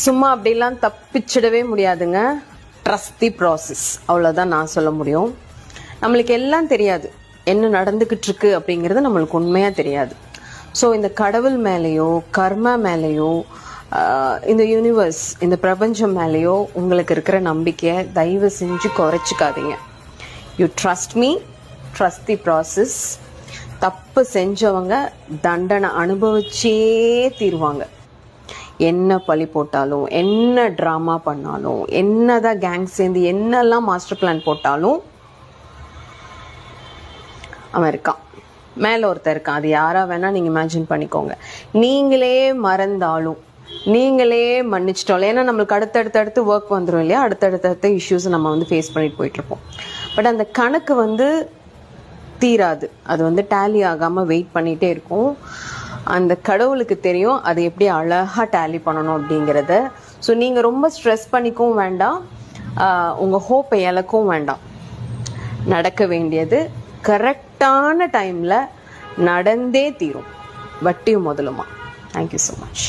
சும்மா அப்படிலாம் தப்பிச்சிடவே முடியாதுங்க. ட்ரஸ்ட் தி ப்ராசஸ், அவ்வளோதான் நான் சொல்ல முடியும். நம்மளுக்கு எல்லாம் தெரியாது, என்ன நடந்துக்கிட்டு இருக்கு அப்படிங்கிறது நம்மளுக்கு உண்மையாக தெரியாது. ஸோ இந்த கடவுள் மேலேயோ கர்மா மேலேயோ இந்த யூனிவர்ஸ் இந்த பிரபஞ்சம் மேலேயோ உங்களுக்கு இருக்கிற நம்பிக்கையை தயவு செஞ்சு குறைச்சிக்காதீங்க. You trust me, trust the process. தப்பு செஞ்சவங்க தண்டனை அனுபவிச்சே தீருவாங்க. என்ன பழி போட்டாலும், என்ன ட்ராமா பண்ணாலும், என்னதான் கேங் சேர்ந்து என்னெல்லாம் மாஸ்டர் பிளான் போட்டாலும் அவன் இருக்கான், மேலே ஒருத்தர் இருக்கான். அது யாரா வேணா நீங்கள் இமேஜின் பண்ணிக்கோங்க. நீங்களே மறந்தாலும், நீங்களே மன்னிச்சிட்டாலும், ஏன்னா நம்மளுக்கு அடுத்தடுத்து ஒர்க் வந்துடும் இல்லையா, அடுத்தடுத்த இஷ்யூஸை நம்ம வந்து ஃபேஸ் பண்ணிட்டு போயிட்டுருப்போம். பட் அந்த கணக்கு தீராது, அது டேலி ஆகாமல் வெயிட் பண்ணிகிட்டே இருக்கும். அந்த கடவுளுக்கு தெரியும் அது எப்படி அழகாக டேலி பண்ணணும் அப்படிங்கிறத. ஸோ நீங்கள் ரொம்ப ஸ்ட்ரெஸ் பண்ணிக்கவும் வேண்டாம், உங்கள் ஹோப்பை இழக்கவும் வேண்டாம். நடக்க வேண்டியது கரெக்டான டைமில் நடந்தே தீரும், வட்டியும் முதலுமா. Thank you so much.